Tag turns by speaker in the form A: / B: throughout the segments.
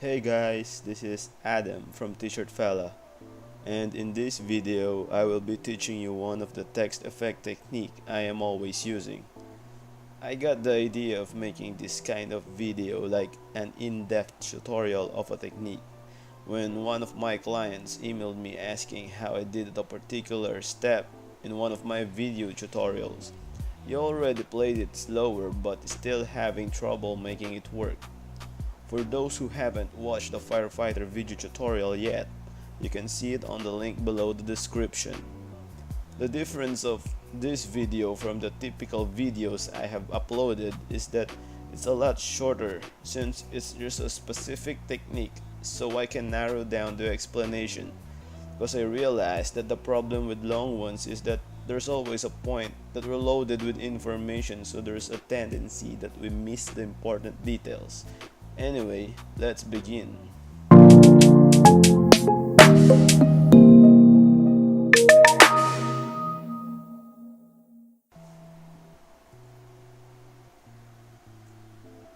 A: Hey guys, this is Adam from Tshirtfella, and in this video I will be teaching you one of the text effect technique I am always using. I got the idea of making this kind of video like an in-depth tutorial of a technique when one of my clients emailed me asking how I did a particular step in one of my video tutorials. He already played it slower but still having trouble making it work. For those who haven't watched the Firefighter video tutorial yet, you can see it on the link below the description. The difference of this video from the typical videos I have uploaded is that it's a lot shorter since it's just a specific technique, so I can narrow down the explanation. Because I realized that the problem with long ones is that there's always a point that we're loaded with information, so there's a tendency that we miss the important details. Anyway, let's begin.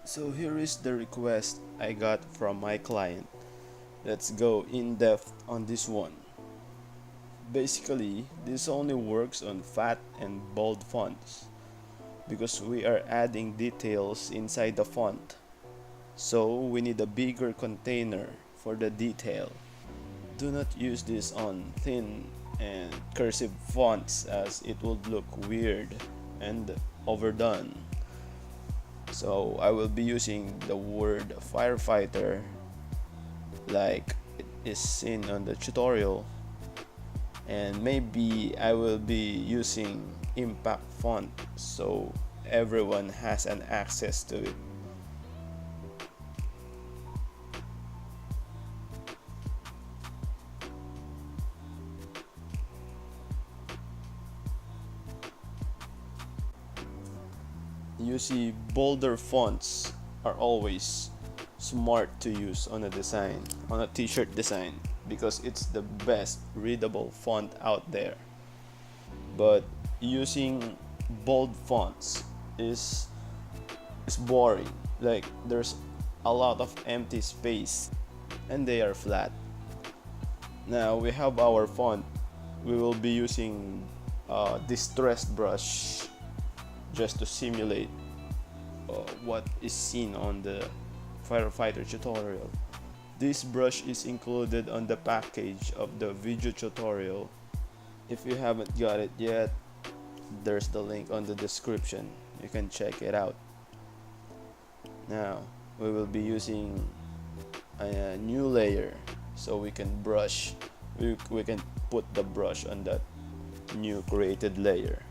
A: So here is the request I got from my client. Let's go in depth on this one. Basically, this only works on fat and bold fonts because we are adding details inside the font. So we need a bigger container for the detail. Do not use this on thin and cursive fonts as it would look weird and overdone. So I will be using the word firefighter like it is seen on the tutorial, and maybe I will be using impact font so everyone has an access to it. You see, bolder fonts are always smart to use on a t-shirt design, because it's the best readable font out there. But using bold fonts is boring. Like, there's a lot of empty space and they are flat. Now we have our font. We will be using a distressed brush just to simulate what is seen on the Firefighter tutorial. This brush is included on the package of the video tutorial. If you haven't got it yet, there's the link on the description. You can check it out. Now we will be using a new layer so we can put the brush on that new created layer.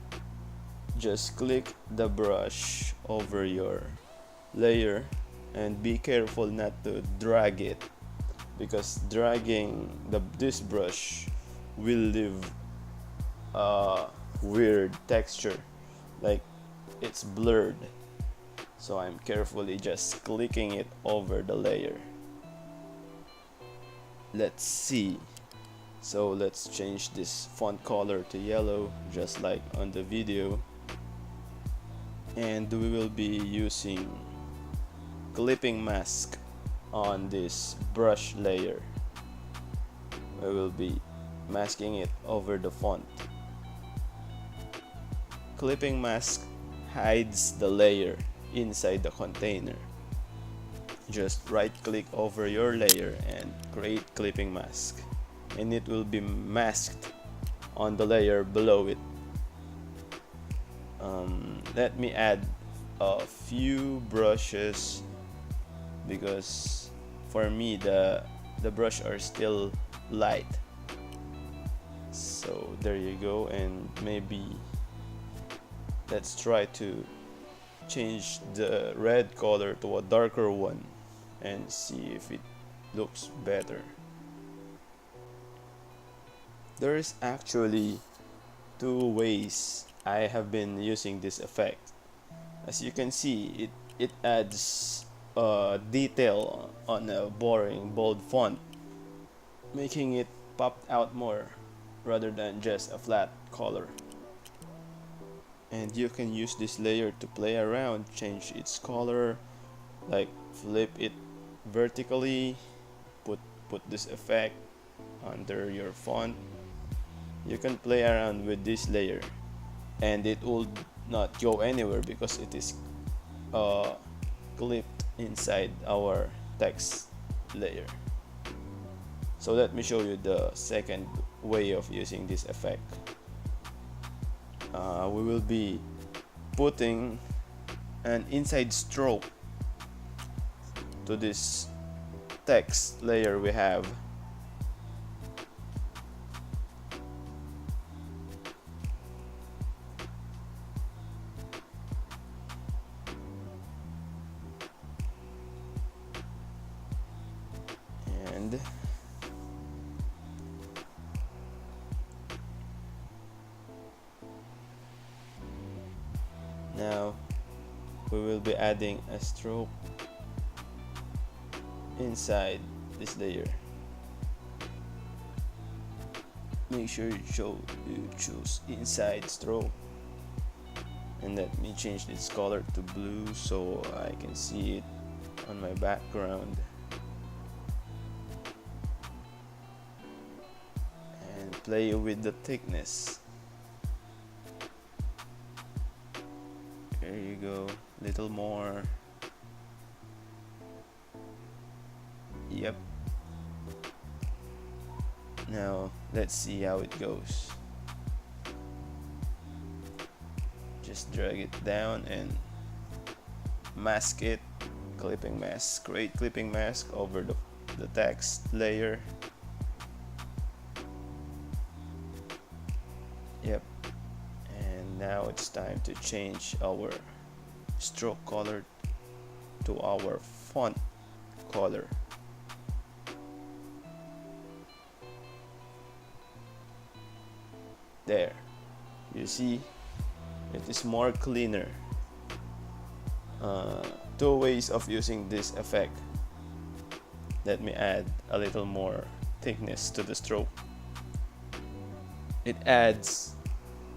A: Just click the brush over your layer and be careful not to drag it, because dragging this brush will leave a weird texture, like it's blurred. So I'm carefully just clicking it over the layer. Let's see. So let's change this font color to yellow just like on the video. And we will be using clipping mask on this brush layer. We will be masking it over the font. Clipping mask hides the layer inside the container. Just right click over your layer and create clipping mask, and it will be masked on the layer below it. Let me add a few brushes because for me the brush are still light. So there you go, and maybe let's try to change the red color to a darker one and see if it looks better. There is actually two ways I have been using this effect. As you can see, it adds detail on a boring bold font, making it pop out more rather than just a flat color. And you can use this layer to play around, change its color, like flip it vertically, put this effect under your font. You can play around with this layer and it will not go anywhere because it is clipped inside our text layer. So let me show you the second way of using this effect. We will be putting an inside stroke to this text layer we have. And now we will be adding a stroke inside this layer. Make sure you choose inside stroke, and let me change this color to blue so I can see it on my background. And play with the thickness. There you go, little more. Yep. Now let's see how it goes. Just drag it down and mask it. Clipping mask. Create clipping mask over the text layer. Yep. And now it's time to change our stroke color to our font color. There, you see, it is more cleaner. Two ways of using this effect. Let me add a little more thickness to the stroke. It adds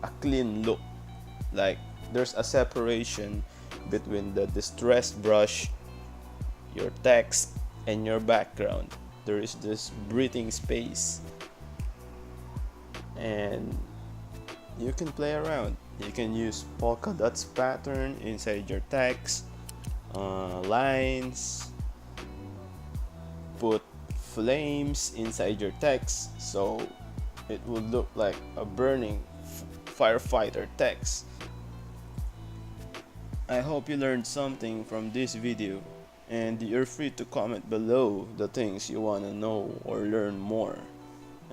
A: a clean look, like there's a separation between the distressed brush, your text, and your background. There is this breathing space, and you can play around. You can use polka dots pattern inside your text, lines, put flames inside your text so it will look like a burning firefighter text. I hope you learned something from this video, and you're free to comment below the things you want to know or learn more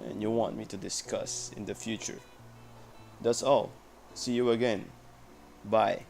A: and you want me to discuss in the future. That's all. See you again. Bye.